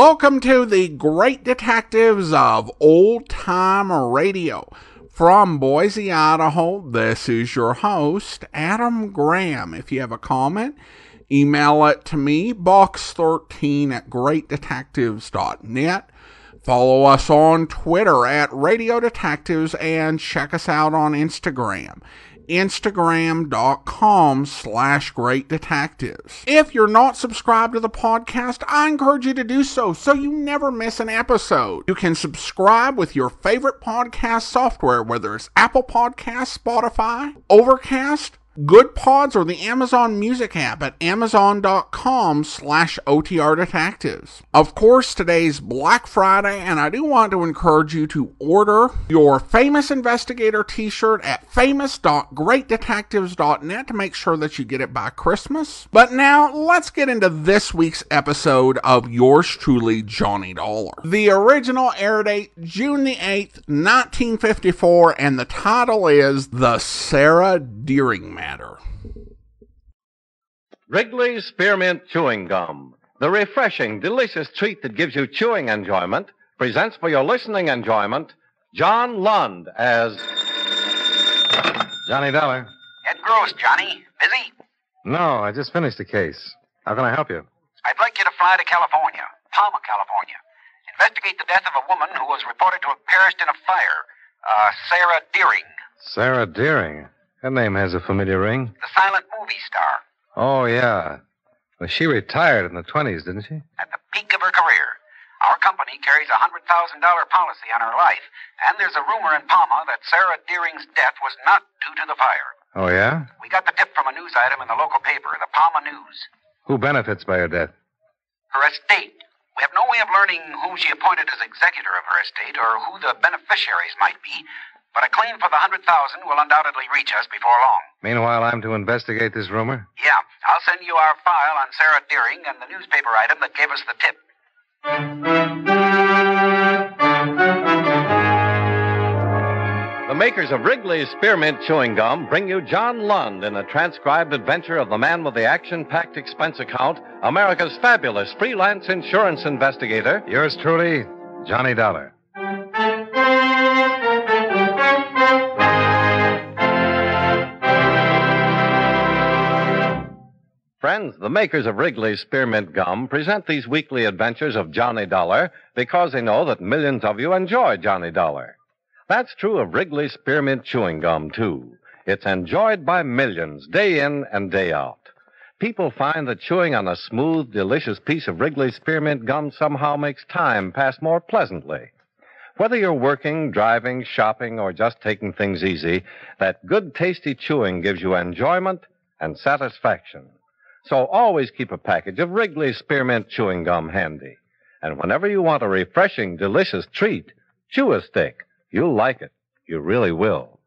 Welcome to the Great Detectives of Old Time Radio. From Boise, Idaho, this is your host, Adam Graham. If you have a comment, email it to me, box13@greatdetectives.net. Follow us on Twitter at Radio Detectives and check us out on Instagram. Instagram.com/Great Detectives. If you're not subscribed to the podcast, I encourage you to do so you never miss an episode. You can subscribe with your favorite podcast software, whether it's Apple Podcasts, Spotify, Overcast, Good Pods, or the Amazon Music app at amazon.com/OTR Detectives. Of course, today's Black Friday, and I do want to encourage you to order your Famous Investigator t-shirt at famous.greatdetectives.net to make sure that you get it by Christmas. But now, let's get into this week's episode of yours truly, Johnny Dollar. The original air date, June the 8th, 1954, and the title is The Sarah Deering Matter. Wrigley's Spearmint Chewing Gum, the refreshing, delicious treat that gives you chewing enjoyment, presents for your listening enjoyment, John Lund as Johnny Dollar. Ed Gross, Johnny. Busy? No, I just finished the case. How can I help you? I'd like you to fly to California, Palma, California. Investigate the death of a woman who was reported to have perished in a fire. Sarah Deering. Sarah Deering. Her name has a familiar ring. The silent movie star. Oh, yeah. Well, she retired in the 20s, didn't she? At the peak of her career. Our company carries a $100,000 policy on her life, and there's a rumor in Palma that Sarah Deering's death was not due to the fire. Oh, yeah? We got the tip from a news item in the local paper, the Palma News. Who benefits by her death? Her estate. We have no way of learning whom she appointed as executor of her estate or who the beneficiaries might be, but a claim for the $100,000 will undoubtedly reach us before long. Meanwhile, I'm to investigate this rumor? Yeah. I'll send you our file on Sarah Deering and the newspaper item that gave us the tip. the makers of Wrigley's Spearmint Chewing Gum bring you John Lund in a transcribed adventure of the man with the action-packed expense account, America's fabulous freelance insurance investigator. Yours truly, Johnny Dollar. Friends, the makers of Wrigley's Spearmint Gum present these weekly adventures of Johnny Dollar because they know that millions of you enjoy Johnny Dollar. That's true of Wrigley's Spearmint Chewing Gum, too. It's enjoyed by millions, day in and day out. People find that chewing on a smooth, delicious piece of Wrigley's Spearmint Gum somehow makes time pass more pleasantly. Whether you're working, driving, shopping, or just taking things easy, that good, tasty chewing gives you enjoyment and satisfaction. So always keep a package of Wrigley's Spearmint Chewing Gum handy. And whenever you want a refreshing, delicious treat, chew a stick. You'll like it. You really will.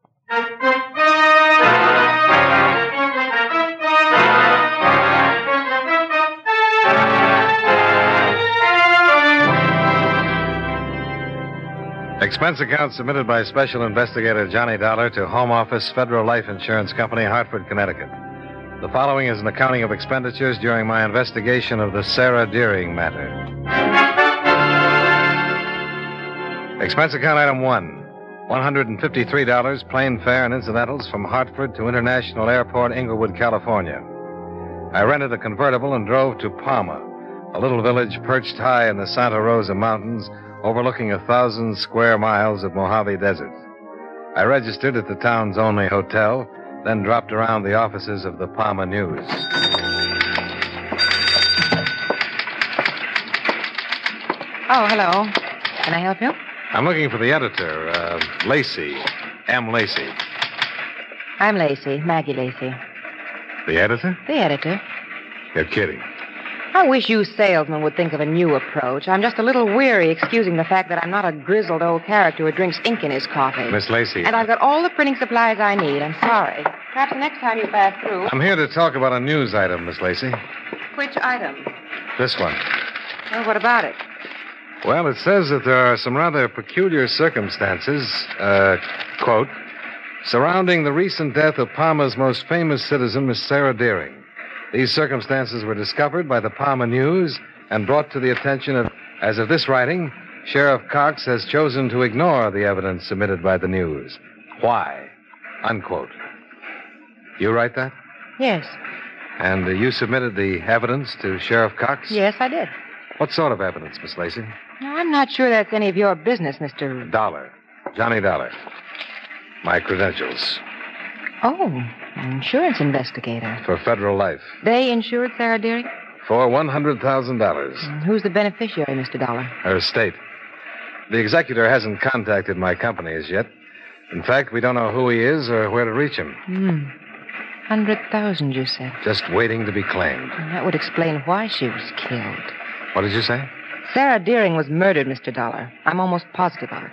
Expense account submitted by Special Investigator Johnny Dollar to Home Office Federal Life Insurance Company, Hartford, Connecticut. The following is an accounting of expenditures during my investigation of the Sarah Deering matter. Expense account item 1, $153 plane fare and incidentals from Hartford to International Airport, Inglewood, California. I rented a convertible and drove to Palma, a little village perched high in the Santa Rosa Mountains, overlooking 1,000 square miles of Mojave Desert. I registered at the town's only hotel, then dropped around the offices of the Palma News. Oh, hello. Can I help you? I'm looking for the editor, Lacey. M. Lacey. I'm Lacey, Maggie Lacey. The editor? The editor. You're kidding. I wish you salesmen would think of a new approach. I'm just a little weary excusing the fact that I'm not a grizzled old character who drinks ink in his coffee. Miss Lacey. And I've got all the printing supplies I need. I'm sorry. Perhaps the next time you pass through... I'm here to talk about a news item, Miss Lacey. Which item? This one. Well, what about it? Well, it says that there are some rather peculiar circumstances, quote, surrounding the recent death of Palma's most famous citizen, Miss Sarah Deering. These circumstances were discovered by the Palma News and brought to the attention of As of this writing, Sheriff Cox has chosen to ignore the evidence submitted by the news. Why? Unquote. You write that? Yes. And you submitted the evidence to Sheriff Cox? Yes, I did. What sort of evidence, Miss Lacey? Now, I'm not sure that's any of your business, Mr. Dollar. Johnny Dollar. My credentials. Oh, an insurance investigator. For federal life. They insured Sarah Deering? For $100,000. Who's the beneficiary, Mr. Dollar? Her estate. The executor hasn't contacted my company as yet. In fact, we don't know who he is or where to reach him. 100,000, you said. Just waiting to be claimed. That would explain why she was killed. What did you say? Sarah Deering was murdered, Mr. Dollar. I'm almost positive of it.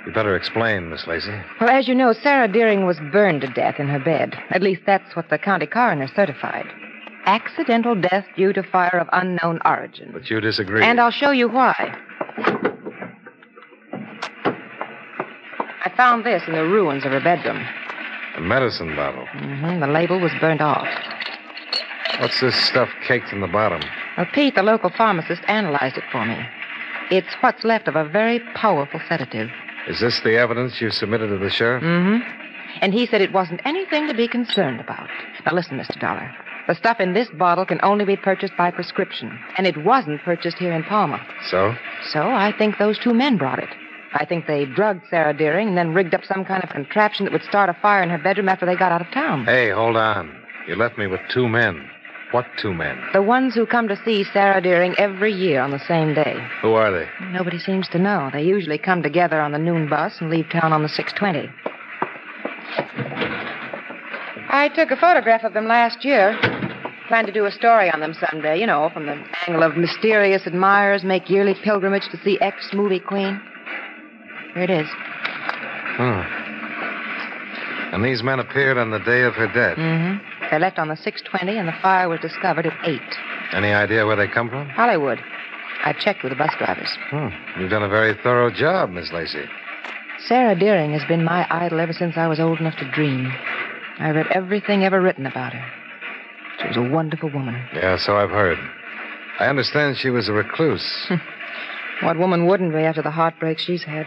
You better explain, Miss Lacey. Well, as you know, Sarah Deering was burned to death in her bed. At least that's what the county coroner certified. Accidental death due to fire of unknown origin. But you disagree. And I'll show you why. I found this in the ruins of her bedroom. A medicine bottle. The label was burnt off. What's this stuff caked in the bottom? Well, Pete, the local pharmacist, analyzed it for me. It's what's left of a very powerful sedative. Is this the evidence you submitted to the sheriff? And he said it wasn't anything to be concerned about. Now, listen, Mr. Dollar. The stuff in this bottle can only be purchased by prescription. And it wasn't purchased here in Palma. So? So I think those two men brought it. I think they drugged Sarah Deering and then rigged up some kind of contraption that would start a fire in her bedroom after they got out of town. Hey, hold on. You left me with two men. What two men? The ones who come to see Sarah Deering every year on the same day. Who are they? Nobody seems to know. They usually come together on the noon bus and leave town on the 6:20. I took a photograph of them last year. Plan to do a story on them someday, you know, from the angle of mysterious admirers make yearly pilgrimage to see ex-movie queen. Here it is. And these men appeared on the day of her death? They left on the 6:20, and the fire was discovered at 8. Any idea where they come from? Hollywood. I checked with the bus drivers. You've done a very thorough job, Miss Lacey. Sarah Deering has been my idol ever since I was old enough to dream. I read everything ever written about her. She was a wonderful woman. Yeah, so I've heard. I understand she was a recluse. What woman wouldn't be after the heartbreak she's had?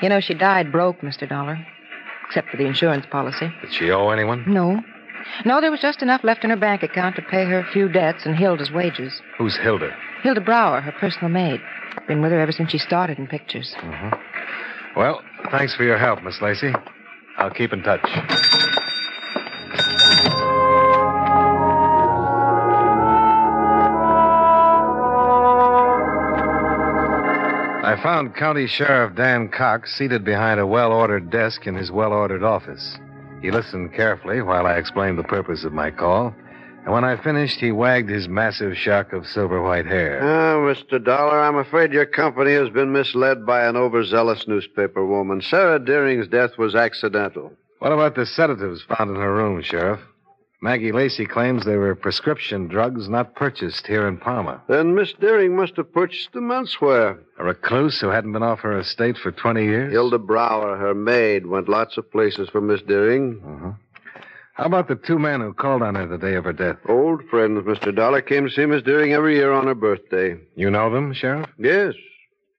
You know, she died broke, Mr. Dollar. Except for the insurance policy. Did she owe anyone? No. No, there was just enough left in her bank account to pay her few debts and Hilda's wages. Who's Hilda? Hilda Brower, her personal maid. Been with her ever since she started in pictures. Well, thanks for your help, Miss Lacey. I'll keep in touch. I found County Sheriff Dan Cox seated behind a well-ordered desk in his well-ordered office. He listened carefully while I explained the purpose of my call, and when I finished, he wagged his massive shock of silver-white hair. Mr. Dollar, I'm afraid your company has been misled by an overzealous newspaper woman. Sarah Deering's death was accidental. What about the sedatives found in her room, Sheriff? Maggie Lacey claims they were prescription drugs not purchased here in Palma. Then Miss Deering must have purchased them elsewhere. A recluse who hadn't been off her estate for 20 years? Hilda Brower, her maid, went lots of places for Miss Deering. How about the two men who called on her the day of her death? Old friends, Mr. Dollar, came to see Miss Deering every year on her birthday. You know them, Sheriff? Yes.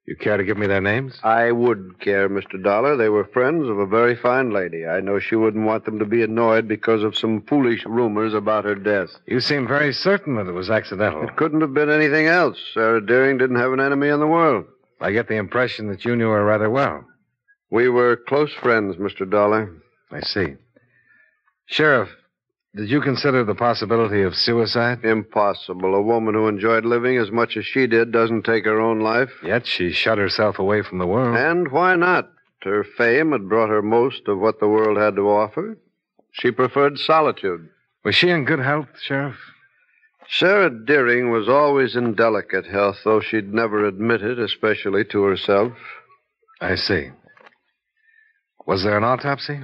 You care to give me their names? I would care, Mr. Dollar. They were friends of a very fine lady. I know she wouldn't want them to be annoyed because of some foolish rumors about her death. You seem very certain that it was accidental. It couldn't have been anything else. Sarah Deering didn't have an enemy in the world. I get the impression that you knew her rather well. We were close friends, Mr. Dollar. I see. Sheriff, did you consider the possibility of suicide? Impossible. A woman who enjoyed living as much as she did doesn't take her own life. Yet she shut herself away from the world. And why not? Her fame had brought her most of what the world had to offer. She preferred solitude. Was she in good health, Sheriff? Sarah Deering was always in delicate health, though she'd never admit it, especially to herself. I see. Was there an autopsy?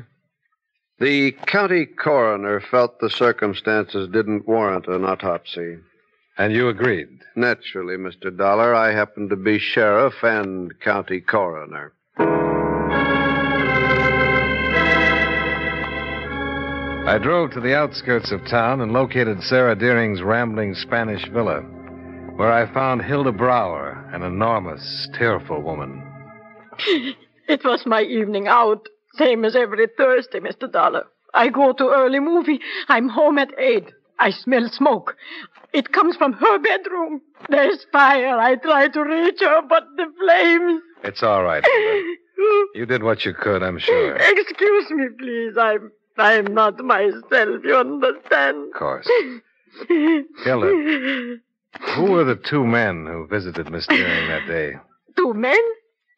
The county coroner felt the circumstances didn't warrant an autopsy. And you agreed? Naturally, Mr. Dollar. I happen to be sheriff and county coroner. I drove to the outskirts of town and located Sarah Deering's rambling Spanish villa. where I found Hilda Brower, an enormous, tearful woman. It was my evening out, same as every Thursday, Mr. Dollar. I go to early movie. I'm home at 8. I smell smoke. It comes from her bedroom. There's fire. I try to reach her, but the flames... It's all right, Hilda. You did what you could, I'm sure. Excuse me, please. I'm not myself, you understand? Of course. Hilda, who were the two men who visited Miss Deering that day? Two men?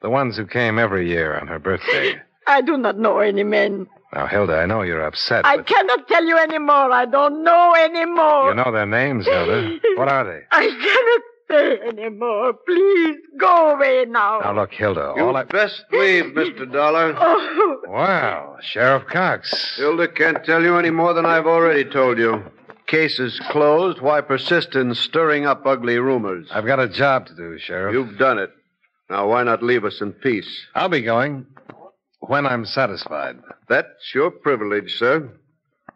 The ones who came every year on her birthday. I do not know any men. Now, Hilda, I know you're upset, I but... cannot tell you anymore. I don't know anymore. You know their names, Hilda. What are they? I cannot say anymore. Please, go away now. Now, look, Hilda, You all I... best leave, Mr. Dollar. Oh. Wow, Sheriff Cox. Hilda can't tell you any more than I've already told you. Case is closed. Why persist in stirring up ugly rumors? I've got a job to do, Sheriff. You've done it. Now, why not leave us in peace? I'll be going when I'm satisfied. That's your privilege, sir.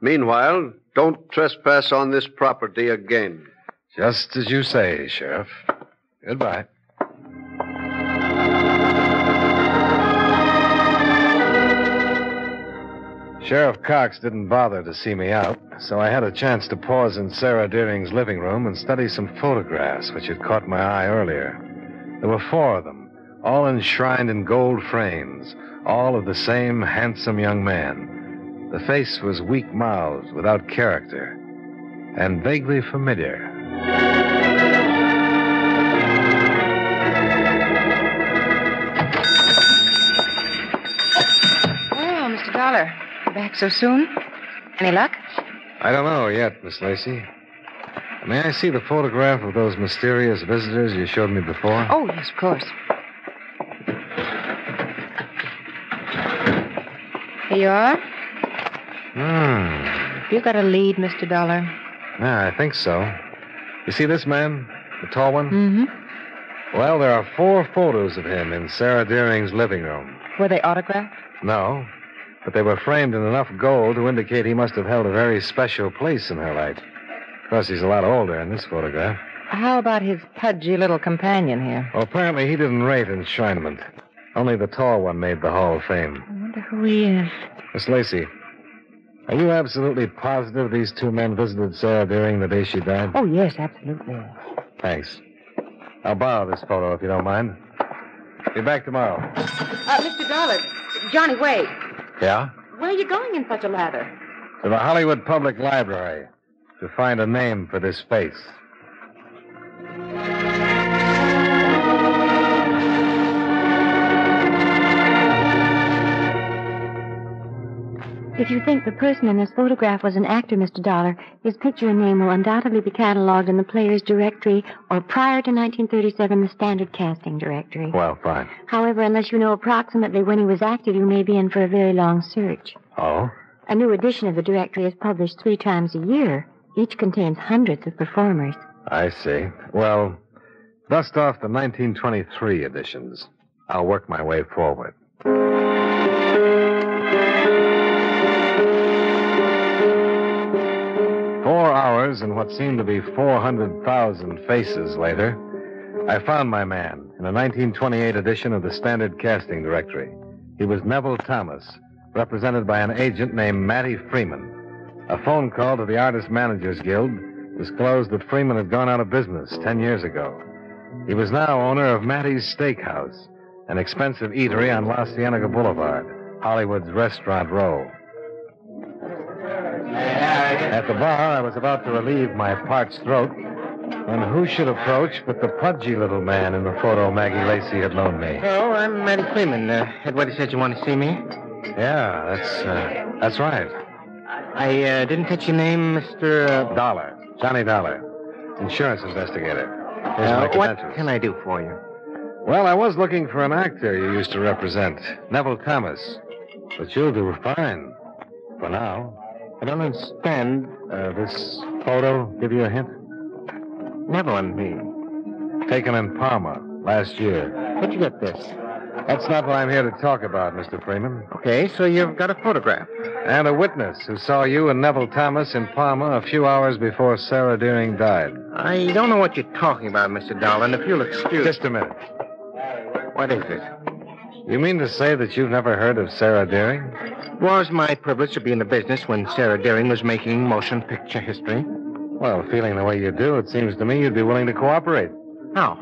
Meanwhile, don't trespass on this property again. Just as you say, Sheriff. Goodbye. Sheriff Cox didn't bother to see me out, so I had a chance to pause in Sarah Deering's living room and study some photographs which had caught my eye earlier. There were 4 of them, all enshrined in gold frames, all of the same handsome young man. The face was weak-mouthed, without character, and vaguely familiar. Well, Mr. Dollar, you back so soon? Any luck? I don't know yet, Miss Lacey. May I see the photograph of those mysterious visitors you showed me before? Oh, yes, of course. Here you are. You got a lead, Mr. Dollar. Yeah, I think so. You see this man? The tall one? Mm-hmm. Well, there are 4 photos of him in Sarah Deering's living room. Were they autographed? No, but they were framed in enough gold to indicate he must have held a very special place in her life. Of course, he's a lot older in this photograph. How about his pudgy little companion here? Well, apparently he didn't rate enshrinement. Only the tall one made the Hall of Fame. I wonder who he is. Miss Lacey, are you absolutely positive these 2 men visited Sarah Deering the day she died? Oh, yes, absolutely. Thanks. I'll borrow this photo if you don't mind. Be back tomorrow. Mr. Dollar, Johnny, wait. Yeah? Where are you going in such a lather? To the Hollywood Public Library to find a name for this face. If you think the person in this photograph was an actor, Mr. Dollar, his picture and name will undoubtedly be cataloged in the Players Directory or prior to 1937, the Standard Casting Directory. Well, fine. However, unless you know approximately when he was active, you may be in for a very long search. Oh? A new edition of the directory is published 3 times a year. Each contains hundreds of performers. I see. Well, dust off the 1923 editions. I'll work my way forward. 4 hours and what seemed to be 400,000 faces later, I found my man in a 1928 edition of the Standard Casting Directory. He was Neville Thomas, represented by an agent named Matty Freeman. A phone call to the Artist Managers Guild disclosed that Freeman had gone out of business 10 years ago. He was now owner of Matty's Steakhouse, an expensive eatery on La Cienega Boulevard, Hollywood's Restaurant Row. At the bar, I was about to relieve my parched throat when who should approach but the pudgy little man in the photo Maggie Lacey had loaned me. Oh, I'm Matty Freeman. Edward said you want to see me. Yeah, that's right. I didn't catch your name, Mr. Dollar. Johnny Dollar. Insurance investigator. Here's my What credentials. can I do for you? Well, I was looking for an actor you used to represent, Neville Thomas. But you'll do fine. For now. I don't understand. This photo give you a hint? Never on me. Taken in Parma last year. Where'd you get this? That's not what I'm here to talk about, Mr. Freeman. Okay, so you've got a photograph. And a witness who saw you and Neville Thomas in Palma a few hours before Sarah Deering died. I don't know what you're talking about, Mr. Dollar, and if you'll excuse... Just a minute. What is it? You mean to say that you've never heard of Sarah Deering? It was my privilege to be in the business when Sarah Deering was making motion picture history. Well, feeling the way you do, it seems to me you'd be willing to cooperate. How?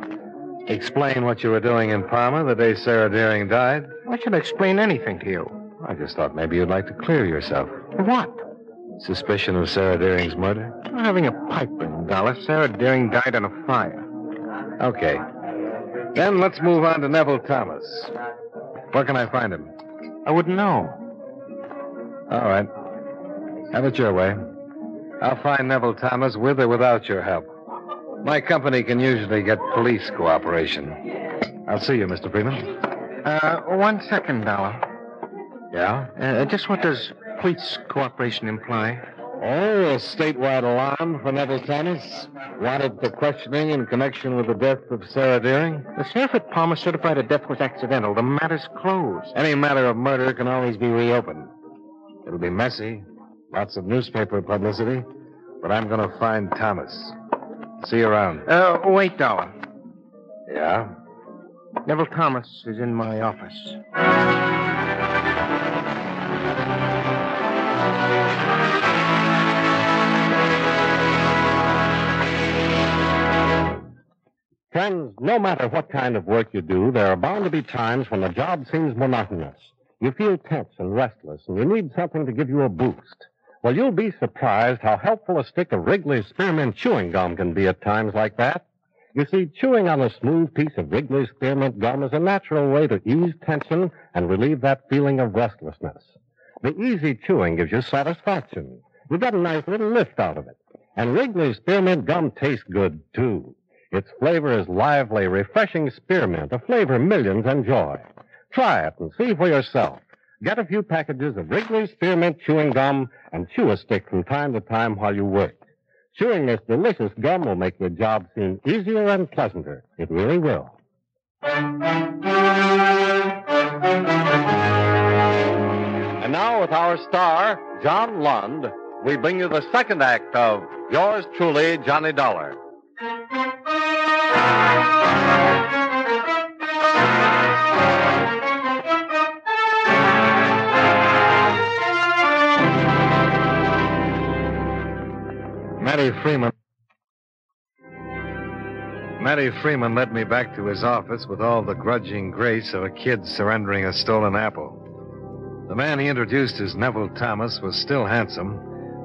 Explain what you were doing in Palma the day Sarah Deering died. I should explain anything to you. I just thought maybe you'd like to clear yourself. What? Suspicion of Sarah Deering's murder? I'm having a pipe ring, Dollar. Sarah Deering died in a fire. Okay. Then let's move on to Neville Thomas. Where can I find him? I wouldn't know. All right. Have it your way. I'll find Neville Thomas with or without your help. My company can usually get police cooperation. I'll see you, Mr. Freeman. 1 second, Dollar. Yeah? Just what does police cooperation imply? Oh, a statewide alarm for Neville Thomas. Wanted for questioning in connection with the death of Sarah Deering. The sheriff at Palma certified her death was accidental. The matter's closed. Any matter of murder can always be reopened. It'll be messy, lots of newspaper publicity, but I'm going to find Thomas. See you around. Wait, Dollar. Yeah? Neville Thomas is in my office. Friends, no matter what kind of work you do, there are bound to be times when the job seems monotonous. You feel tense and restless, and you need something to give you a boost. Well, you'll be surprised how helpful a stick of Wrigley's Spearmint Chewing Gum can be at times like that. You see, chewing on a smooth piece of Wrigley's Spearmint Gum is a natural way to ease tension and relieve that feeling of restlessness. The easy chewing gives you satisfaction. You get a nice little lift out of it. And Wrigley's Spearmint Gum tastes good, too. Its flavor is lively, refreshing spearmint, a flavor millions enjoy. Try it and see for yourself. Get a few packages of Wrigley's Spearmint Chewing Gum and chew a stick from time to time while you work. Chewing this delicious gum will make your job seem easier and pleasanter. It really will. And now with our star, John Lund, we bring you the second act of Yours Truly, Johnny Dollar. Matty Freeman led me back to his office with all the grudging grace of a kid surrendering a stolen apple. The man he introduced as Neville Thomas was still handsome,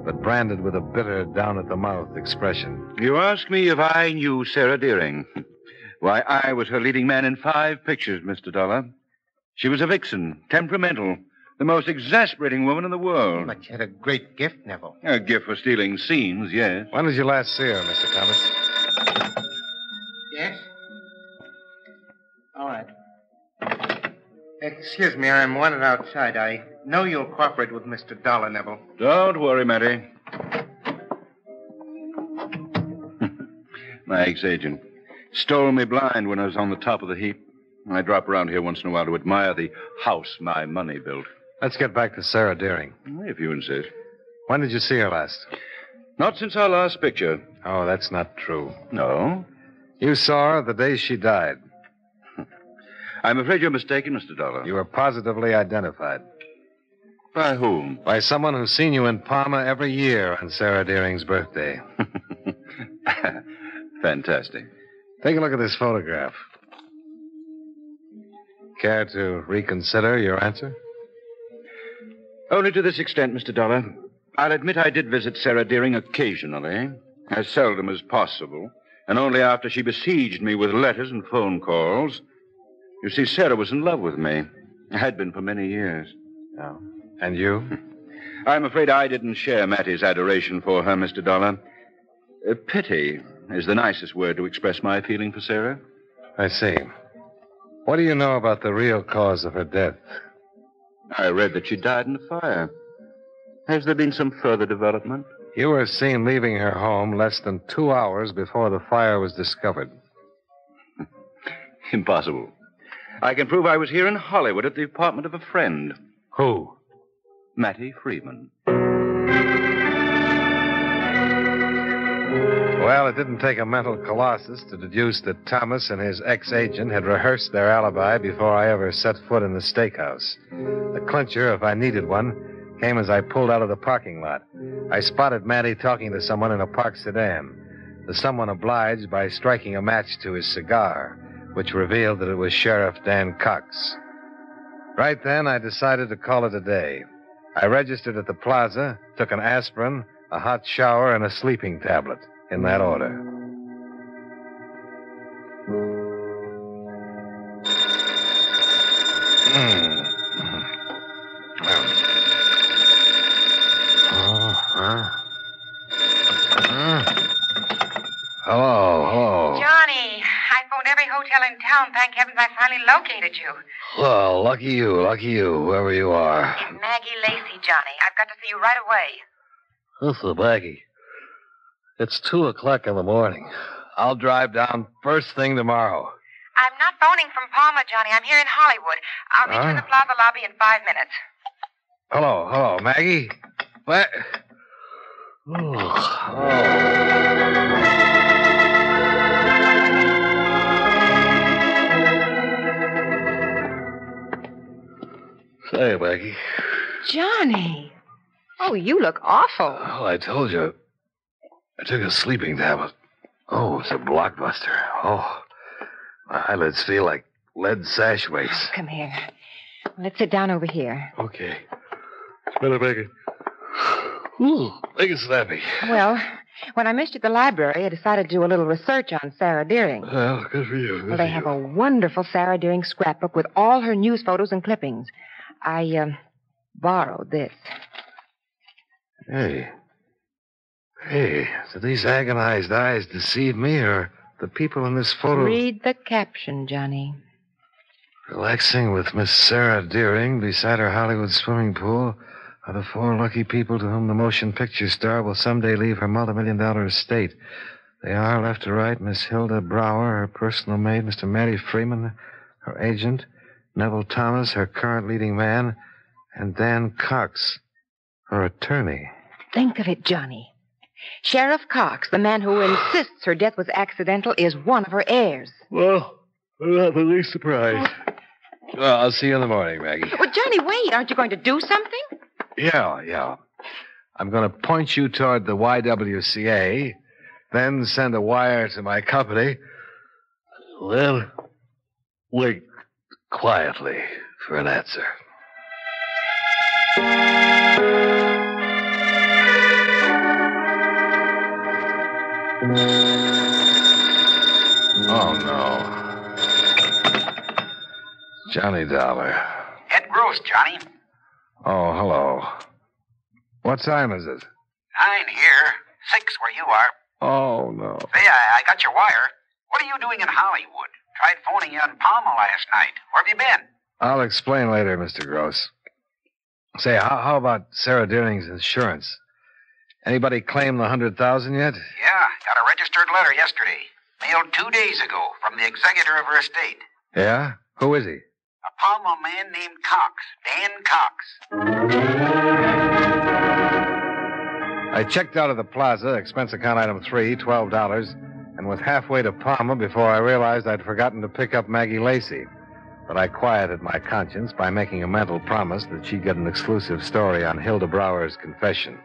but branded with a bitter, down-at-the-mouth expression. You ask me if I knew Sarah Deering. Why, I was her leading man in 5 pictures, Mr. Dollar. She was a vixen, temperamental, the most exasperating woman in the world. But she had a great gift, Neville. A gift for stealing scenes, yes. When did you last see her, Mr. Thomas? Yes? All right. Excuse me, I'm wanted outside. I know you'll cooperate with Mr. Dollar, Neville. Don't worry, Matty. My ex-agent stole me blind when I was on the top of the heap. I drop around here once in a while to admire the house my money built. Let's get back to Sarah Deering. If you insist. When did you see her last? Not since our last picture. Oh, that's not true. No? You saw her the day she died. I'm afraid you're mistaken, Mr. Dollar. You were positively identified. By whom? By someone who's seen you in Palma every year on Sarah Deering's birthday. Fantastic. Take a look at this photograph. Care to reconsider your answer? Only to this extent, Mr. Dollar. I'll admit I did visit Sarah Deering occasionally, as seldom as possible, and only after she besieged me with letters and phone calls. You see, Sarah was in love with me. Had been for many years. Oh. And you? I'm afraid I didn't share Matty's adoration for her, Mr. Dollar. Pity is the nicest word to express my feeling for Sarah. I see. What do you know about the real cause of her death? I read that she died in a fire. Has there been some further development? You were seen leaving her home less than 2 hours before the fire was discovered. Impossible. I can prove I was here in Hollywood at the apartment of a friend. Who? Mattie Freeman. Well, it didn't take a mental colossus to deduce that Thomas and his ex-agent had rehearsed their alibi before I ever set foot in the steakhouse. The clincher, if I needed one, came as I pulled out of the parking lot. I spotted Mattie talking to someone in a parked sedan. The someone obliged by striking a match to his cigar, which revealed that it was Sheriff Dan Cox. Right then, I decided to call it a day. I registered at the plaza, took an aspirin, a hot shower, and a sleeping tablet, in that order. Hello. Johnny, I phoned every hotel in town. Thank heavens I finally located you. Well, lucky you, whoever you are. It's Maggie Lacey, Johnny. I've got to see you right away. This is Maggie. It's 2:00 in the morning. I'll drive down first thing tomorrow. I'm not phoning from Palma, Johnny. I'm here in Hollywood. I'll meet you in the plaza lobby in 5 minutes. Hello, Maggie. What? Say, Maggie. Johnny. Oh, you look awful. Well, I told you. I took a sleeping tablet. Oh, it's a blockbuster. Oh, my eyelids feel like lead sash weights. Come here. Let's sit down over here. Okay. Better make it. Ooh, make it snappy. Well, when I missed you at the library, I decided to do a little research on Sarah Deering. Well, good for you. Well, they have a wonderful Sarah Deering scrapbook with all her news photos and clippings. I borrowed this. Hey, did these agonized eyes deceive me, or the people in this photo? Read the caption, Johnny. Relaxing with Miss Sarah Deering beside her Hollywood swimming pool are the 4 lucky people to whom the motion picture star will someday leave her multi-million-dollar estate. They are, left to right, Miss Hilda Brower, her personal maid, Mr. Mattie Freeman, her agent, Neville Thomas, her current leading man, and Dan Cox, her attorney. Think of it, Johnny. Sheriff Cox, the man who insists her death was accidental, is one of her heirs. Well, I'm not the least surprised. Well, I'll see you in the morning, Maggie. Well, Johnny, wait. Aren't you going to do something? Yeah. I'm going to point you toward the YWCA, then send a wire to my company, then wait quietly for an answer. Oh, no. Johnny Dollar. Ed Gross, Johnny. Oh, hello. What time is it? 9 here. 6 where you are. Oh, no. Say, I got your wire. What are you doing in Hollywood? Tried phoning you in Palma last night. Where have you been? I'll explain later, Mr. Gross. Say, how about Sarah Deering's insurance? Anybody claim the $100,000 yet? Yeah, got a registered letter yesterday. Mailed 2 days ago from the executor of her estate. Yeah? Who is he? A Palma man named Cox. Dan Cox. I checked out of the plaza, expense account item 3, $12, and was halfway to Palma before I realized I'd forgotten to pick up Maggie Lacey. But I quieted my conscience by making a mental promise that she'd get an exclusive story on Hilda Brower's confession.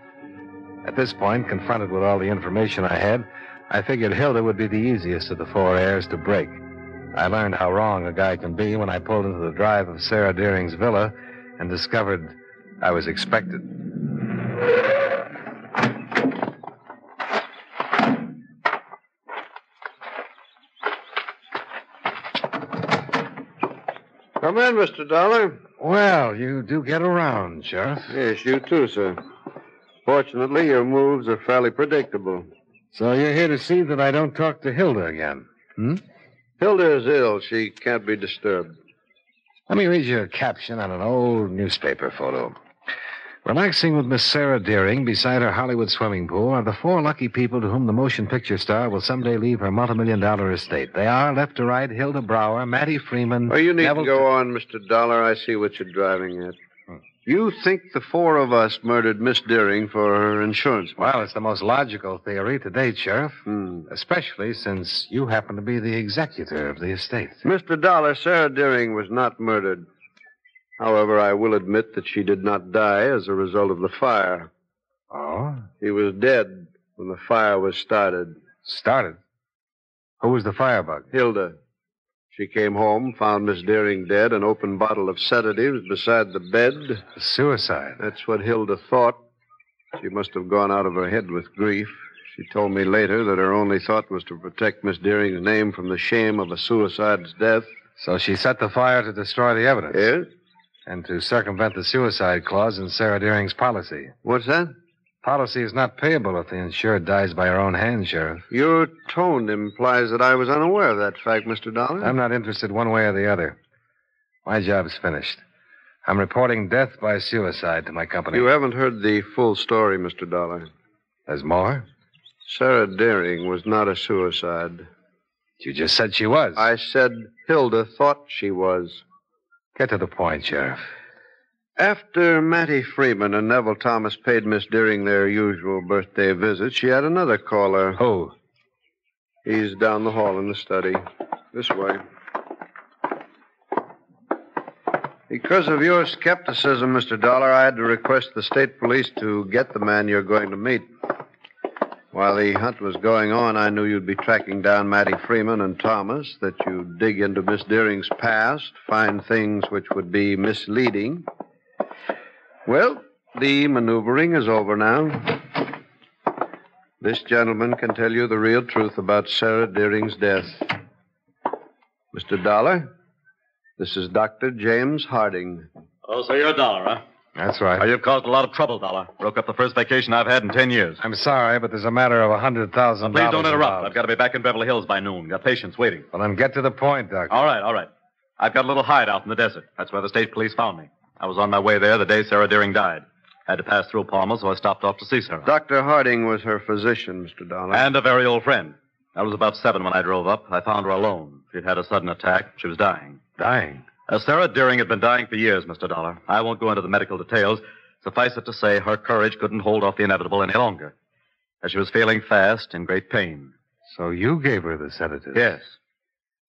At this point, confronted with all the information I had, I figured Hilda would be the easiest of the 4 heirs to break. I learned how wrong a guy can be when I pulled into the drive of Sarah Deering's villa and discovered I was expected. Come in, Mr. Dollar. Well, you do get around, Sheriff. Yes, you too, sir. Fortunately, your moves are fairly predictable. So you're here to see that I don't talk to Hilda again, hmm? Hilda is ill. She can't be disturbed. Let me read you a caption on an old newspaper photo. Relaxing with Miss Sarah Deering beside her Hollywood swimming pool are the 4 lucky people to whom the motion picture star will someday leave her multimillion-dollar estate. They are, left to right, Hilda Brower, Mattie Freeman... Oh, you need Neville to go on, Mr. Dollar. I see what you're driving at. You think the 4 of us murdered Miss Deering for her insurance money? Well, it's the most logical theory to date, Sheriff. Especially since you happen to be the executor of the estate. Mr. Dollar, Sarah Deering was not murdered. However, I will admit that she did not die as a result of the fire. Oh? She was dead when the fire was started. Started? Who was the firebug? Hilda. She came home, found Miss Deering dead, an open bottle of sedatives beside the bed. Suicide. That's what Hilda thought. She must have gone out of her head with grief. She told me later that her only thought was to protect Miss Deering's name from the shame of a suicide's death. So she set the fire to destroy the evidence? Yes. And to circumvent the suicide clause in Sarah Deering's policy. What's that? Policy is not payable if the insured dies by her own hand, Sheriff. Your tone implies that I was unaware of that fact, Mr. Dollar. I'm not interested one way or the other. My job's finished. I'm reporting death by suicide to my company. You haven't heard the full story, Mr. Dollar. There's more? Sarah Deering was not a suicide. You just said she was. I said Hilda thought she was. Get to the point, Sheriff. After Mattie Freeman and Neville Thomas paid Miss Deering their usual birthday visit, she had another caller. Who? He's down the hall in the study. This way. Because of your skepticism, Mr. Dollar, I had to request the state police to get the man you're going to meet. While the hunt was going on, I knew you'd be tracking down Mattie Freeman and Thomas, that you'd dig into Miss Deering's past, find things which would be misleading. Well, the maneuvering is over now. This gentleman can tell you the real truth about Sarah Deering's death. Mr. Dollar, this is Dr. James Harding. Oh, so you're a Dollar, huh? That's right. Well, you've caused a lot of trouble, Dollar. Broke up the first vacation I've had in 10 years. I'm sorry, but there's a matter of $100,000. Please don't interrupt. I've got to be back in Beverly Hills by noon. Got patients waiting. Well, then get to the point, Doctor. All right. I've got a little hideout in the desert. That's where the state police found me. I was on my way there the day Sarah Deering died. Had to pass through Palma, so I stopped off to see Sarah. Dr. Harding was her physician, Mr. Dollar. And a very old friend. I was about 7 when I drove up. I found her alone. She'd had a sudden attack. She was dying. Dying? Sarah Deering had been dying for years, Mr. Dollar. I won't go into the medical details. Suffice it to say, her courage couldn't hold off the inevitable any longer. As she was failing fast, in great pain. So you gave her the sedative? Yes.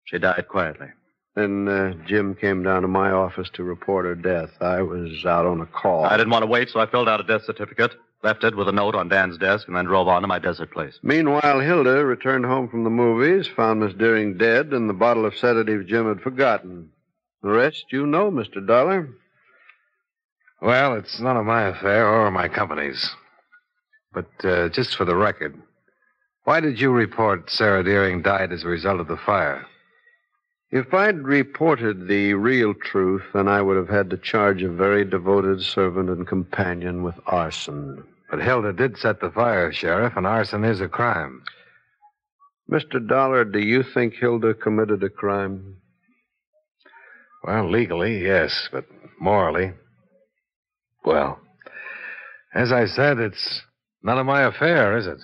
She died quietly. Then Jim came down to my office to report her death. I was out on a call. I didn't want to wait, so I filled out a death certificate, left it with a note on Dan's desk, and then drove on to my desert place. Meanwhile, Hilda returned home from the movies, found Miss Deering dead, and the bottle of sedative Jim had forgotten. The rest you know, Mr. Dollar. Well, it's none of my affair or my company's. But just for the record, why did you report Sarah Deering died as a result of the fire? If I'd reported the real truth, then I would have had to charge a very devoted servant and companion with arson. But Hilda did set the fire, Sheriff, and arson is a crime. Mr. Dollar, do you think Hilda committed a crime? Well, legally, yes, but morally... Well, as I said, it's none of my affair, is it?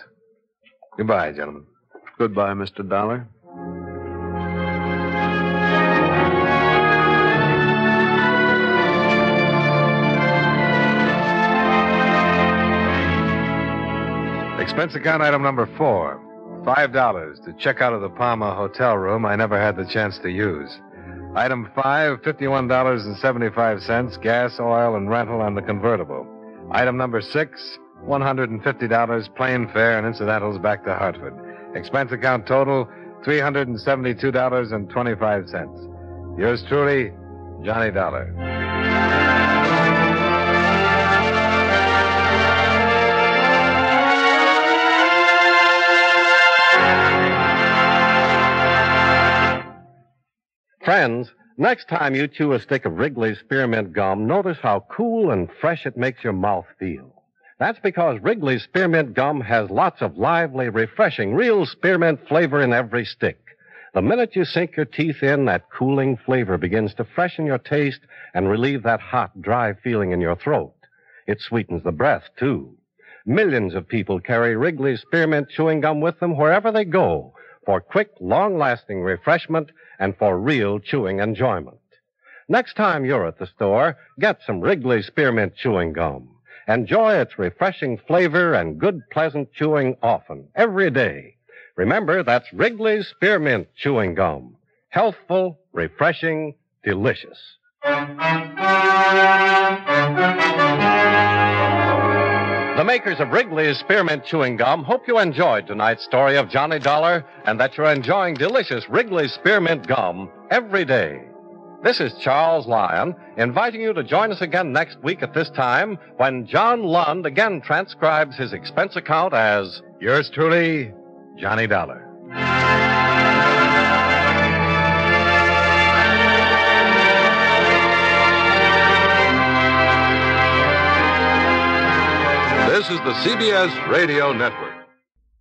Goodbye, gentlemen. Goodbye, Mr. Dollar. Expense account item number 4. $5 to check out of the Palma hotel room I never had the chance to use. Item 5, $51.75, gas, oil, and rental on the convertible. Item number 6, $150, plane fare and incidentals back to Hartford. Expense account total, $372.25. Yours truly, Johnny Dollar. Friends, next time you chew a stick of Wrigley's Spearmint Gum, notice how cool and fresh it makes your mouth feel. That's because Wrigley's Spearmint Gum has lots of lively, refreshing, real spearmint flavor in every stick. The minute you sink your teeth in, that cooling flavor begins to freshen your taste and relieve that hot, dry feeling in your throat. It sweetens the breath, too. Millions of people carry Wrigley's Spearmint Chewing Gum with them wherever they go for quick, long-lasting refreshment and for real chewing enjoyment. Next time you're at the store, get some Wrigley's Spearmint Chewing Gum. Enjoy its refreshing flavor and good, pleasant chewing often, every day. Remember, that's Wrigley's Spearmint Chewing Gum. Healthful, refreshing, delicious. The makers of Wrigley's Spearmint Chewing Gum hope you enjoyed tonight's story of Johnny Dollar and that you're enjoying delicious Wrigley's Spearmint Gum every day. This is Charles Lyon, inviting you to join us again next week at this time when John Lund again transcribes his expense account as Yours truly, Johnny Dollar. This is the CBS Radio Network.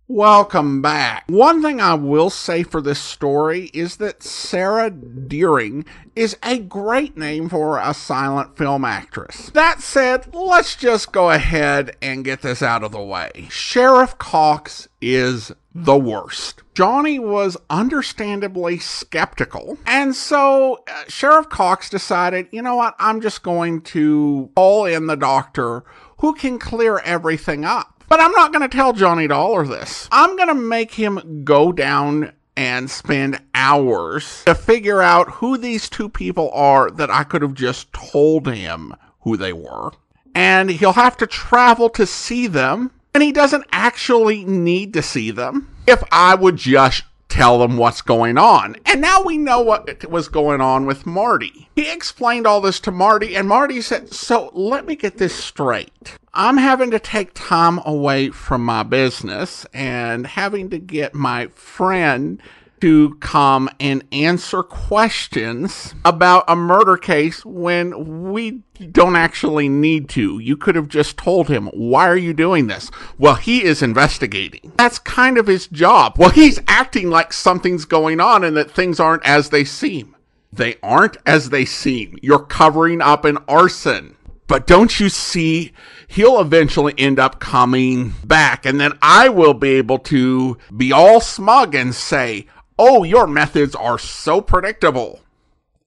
Welcome back. One thing I will say for this story is that Sarah Deering is a great name for a silent film actress. That said, let's just go ahead and get this out of the way. Sheriff Cox is the worst. Johnny was understandably skeptical, and so Sheriff Cox decided, you know what, I'm just going to call in the doctor who can clear everything up. But I'm not going to tell Johnny Dollar this. I'm going to make him go down and spend hours to figure out who these two people are that I could have just told him who they were. And he'll have to travel to see them, and he doesn't actually need to see them if I would just tell them what's going on. And now we know what was going on with Marty. He explained all this to Marty, and Marty said, so let me get this straight. I'm having to take time away from my business and having to get my friend to come and answer questions about a murder case when we don't actually need to. You could have just told him, why are you doing this? Well, he is investigating. That's kind of his job. Well, he's acting like something's going on and that things aren't as they seem. They aren't as they seem. You're covering up an arson. But don't you see, he'll eventually end up coming back, and then I will be able to be all smug and say, oh, your methods are so predictable.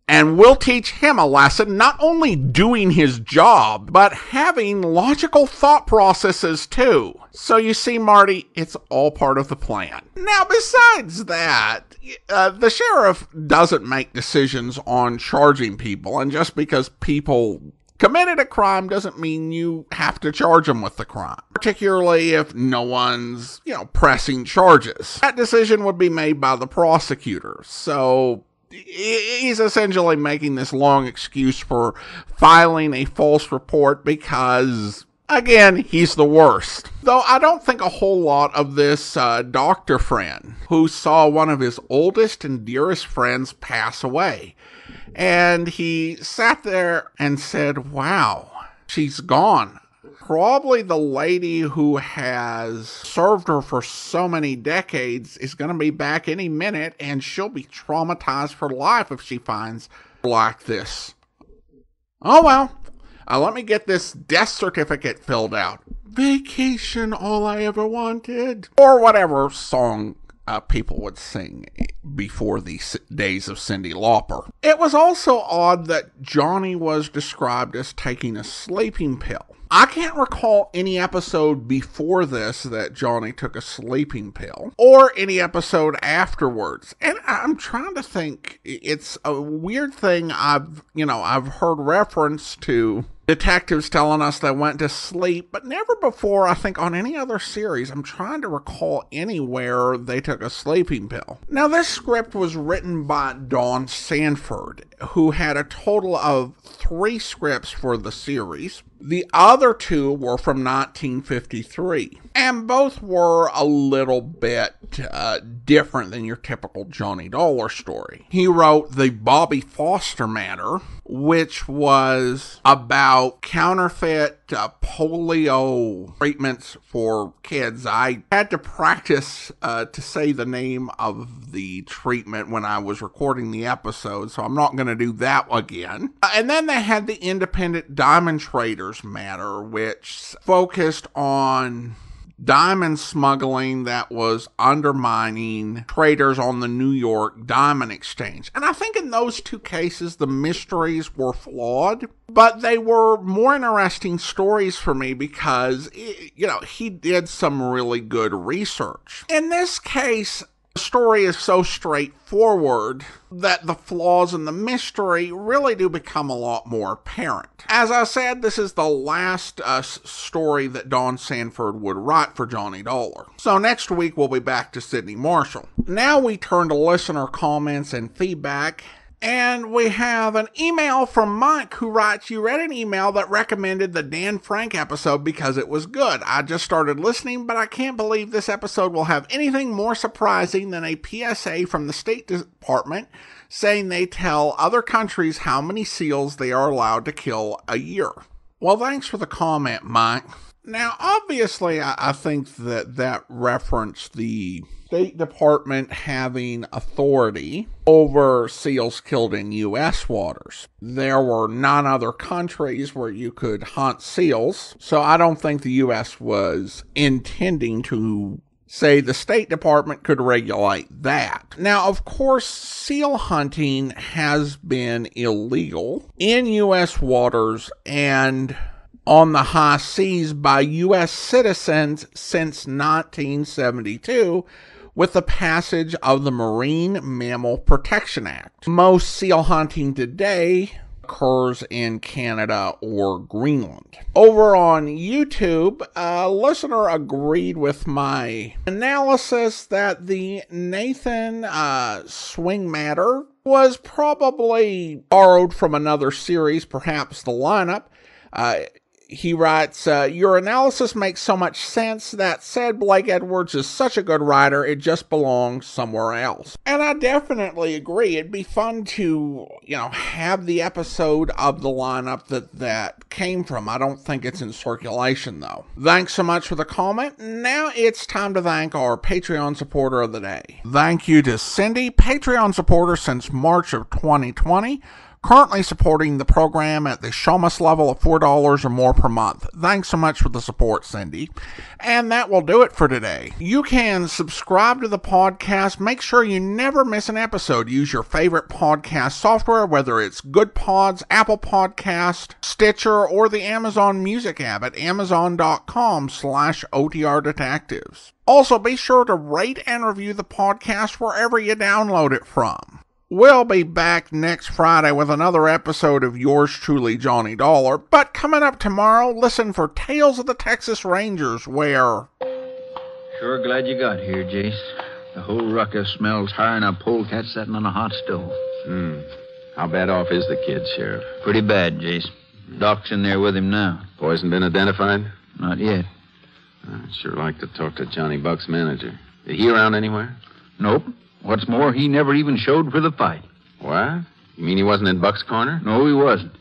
And we'll teach him a lesson, not only doing his job, but having logical thought processes too. So you see, Marty, it's all part of the plan. Now, besides that, the sheriff doesn't make decisions on charging people, and just because people committed a crime doesn't mean you have to charge them with the crime, particularly if no one's, pressing charges. That decision would be made by the prosecutor. So he's essentially making this long excuse for filing a false report because, again, he's the worst. Though I don't think a whole lot of this doctor friend who saw one of his oldest and dearest friends pass away. And he sat there and said, wow, she's gone. Probably the lady who has served her for so many decades is going to be back any minute, and she'll be traumatized for life if she finds like this. Oh, well, let me get this death certificate filled out. Vacation, all I ever wanted. Or whatever song people would sing before the days of Cyndi Lauper. It was also odd that Johnny was described as taking a sleeping pill. I can't recall any episode before this that Johnny took a sleeping pill, or any episode afterwards. And I'm trying to think, it's a weird thing I've heard reference to detectives telling us they went to sleep, but never before, I think, on any other series. I'm trying to recall anywhere they took a sleeping pill. Now, this script was written by Dawn Sanford, who had a total of 3 scripts for the series. The other 2 were from 1953, and both were a little bit different than your typical Johnny Dollar story. He wrote The Bobby Foster Matter, which was about counterfeit polio treatments for kids. I had to practice to say the name of the treatment when I was recording the episode, so I'm not going to do that again. And then And they had the independent diamond traders matter, which focused on diamond smuggling that was undermining traders on the New York Diamond Exchange. And I think in those two cases, the mysteries were flawed, but they were more interesting stories for me because, he did some really good research. In this case, the story is so straightforward that the flaws in the mystery really do become a lot more apparent. As I said, this is the last story that Don Sanford would write for Johnny Dollar. So next week we'll be back to Sidney Marshall. Now we turn to listener comments and feedback. And we have an email from Mike who writes, "You read an email that recommended the Dan Frank episode because it was good. I just started listening, but I can't believe this episode will have anything more surprising than a PSA from the State Department saying they tell other countries how many seals they are allowed to kill a year." Well, thanks for the comment, Mike. Now, obviously, I think that referenced the State Department having authority over seals killed in U.S. waters. There were 9 other countries where you could hunt seals, so I don't think the U.S. was intending to say the State Department could regulate that. Now, of course, seal hunting has been illegal in U.S. waters and on the high seas by U.S. citizens since 1972 with the passage of the Marine Mammal Protection Act. Most seal hunting today occurs in Canada or Greenland. Over on YouTube, a listener agreed with my analysis that the Nathan swing matter was probably borrowed from another series, perhaps The Lineup. He writes, "Your analysis makes so much sense. That said, Blake Edwards is such a good writer, it just belongs somewhere else." And I definitely agree. It'd be fun to, have the episode of The Lineup that came from. I don't think it's in circulation, though. Thanks so much for the comment. Now it's time to thank our Patreon supporter of the day. Thank you to Cindy, Patreon supporter since March of 2020. Currently supporting the program at the Shomus level of $4 or more per month. Thanks so much for the support, Cindy. And that will do it for today. You can subscribe to the podcast. Make sure you never miss an episode. Use your favorite podcast software, whether it's Good Pods, Apple Podcast, Stitcher, or the Amazon Music app at amazon.com/OTR Detectives. Also, be sure to rate and review the podcast wherever you download it from. We'll be back next Friday with another episode of yours truly, Johnny Dollar. But coming up tomorrow, listen for Tales of the Texas Rangers, where... Sure glad you got here, Jace. The whole ruckus smells higher than a polecat sitting on a hot stove. How bad off is the kid, Sheriff? Pretty bad, Jace. Doc's in there with him now. Poison been identified? Not yet. I'd sure like to talk to Johnny Buck's manager. Is he around anywhere? Nope. What's more, he never even showed for the fight. What? You mean he wasn't in Buck's corner? No, he wasn't.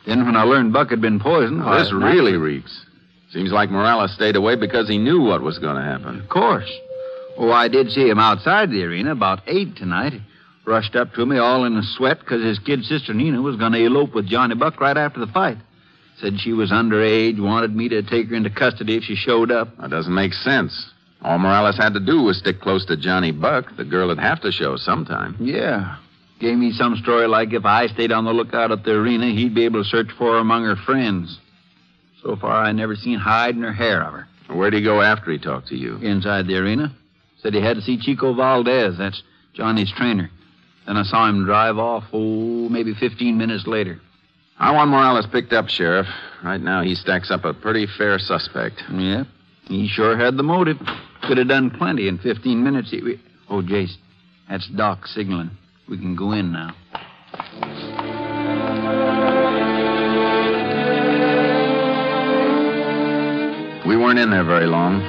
Then when I learned Buck had been poisoned... This really reeks. Seems like Morales stayed away because he knew what was going to happen. Of course. Oh, I did see him outside the arena about 8 tonight. He rushed up to me all in a sweat because his kid sister Nina was going to elope with Johnny Buck right after the fight. Said she was underage, wanted me to take her into custody if she showed up. That doesn't make sense. All Morales had to do was stick close to Johnny Buck. The girl would have to show sometime. Yeah. Gave me some story like if I stayed on the lookout at the arena, he'd be able to search for her among her friends. So far, I never seen hide nor hair of her. Where'd he go after he talked to you? Inside the arena. Said he had to see Chico Valdez. That's Johnny's trainer. Then I saw him drive off, maybe 15 minutes later. I want Morales picked up, Sheriff. Right now, he stacks up a pretty fair suspect. Yeah. He sure had the motive. Could have done plenty in 15 minutes. Oh, Jace, that's Doc signaling. We can go in now. We weren't in there very long.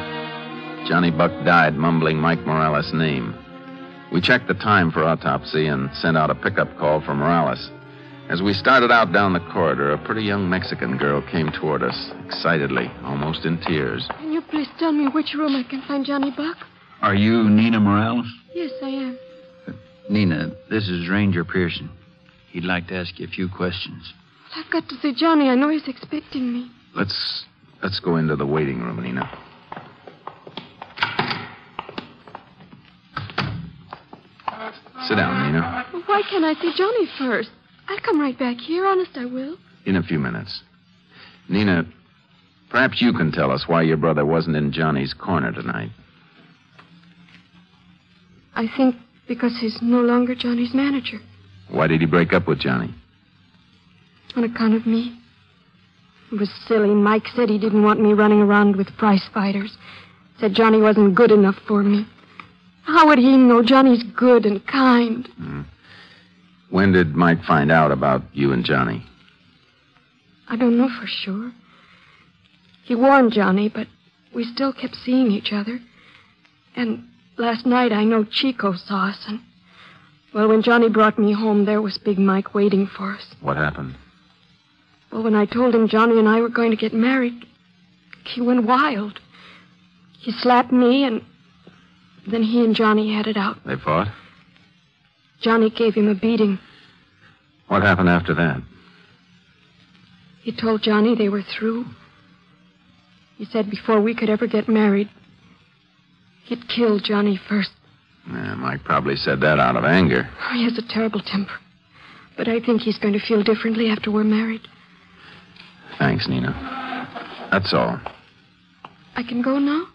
Johnny Buck died mumbling Mike Morales' name. We checked the time for autopsy and sent out a pickup call for Morales. As we started out down the corridor, a pretty young Mexican girl came toward us, excitedly, almost in tears. Can you please tell me which room I can find Johnny Buck? Are you Nina Morales? Yes, I am. Nina, this is Ranger Pearson. He'd like to ask you a few questions. I've got to see Johnny. I know he's expecting me. Let's go into the waiting room, Nina. Sit down, Nina. Why can't I see Johnny first? I'll come right back here. Honest, I will. In a few minutes. Nina, perhaps you can tell us why your brother wasn't in Johnny's corner tonight. I think because he's no longer Johnny's manager. Why did he break up with Johnny? On account of me. It was silly. Mike said he didn't want me running around with prize fighters. Said Johnny wasn't good enough for me. How would he know Johnny's good and kind? When did Mike find out about you and Johnny? I don't know for sure. He warned Johnny, but we still kept seeing each other. And last night I know Chico saw us, and... Well, when Johnny brought me home, there was Big Mike waiting for us. What happened? Well, when I told him Johnny and I were going to get married, he went wild. He slapped me, and then he and Johnny had it out. They fought? Johnny gave him a beating. What happened after that? He told Johnny they were through. He said before we could ever get married, he'd kill Johnny first. Yeah, Mike probably said that out of anger. He has a terrible temper. But I think he's going to feel differently after we're married. Thanks, Nina. That's all. I can go now?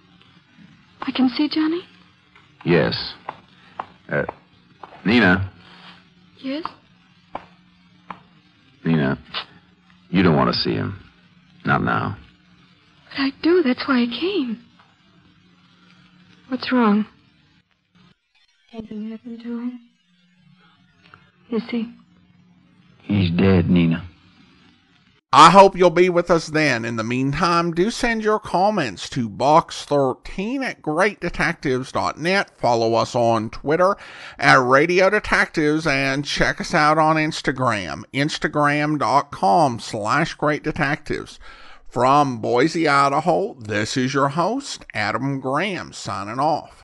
I can see Johnny? Yes. Nina. Yes? Nina, you don't want to see him. Not now. But I do. That's why I came. What's wrong? Anything happened to him? Is he? He's dead, Nina. I hope you'll be with us then. In the meantime, do send your comments to box13@greatdetectives.net. Follow us on Twitter @Radio Detectives and check us out on Instagram, instagram.com/greatdetectives. From Boise, Idaho, this is your host, Adam Graham, signing off.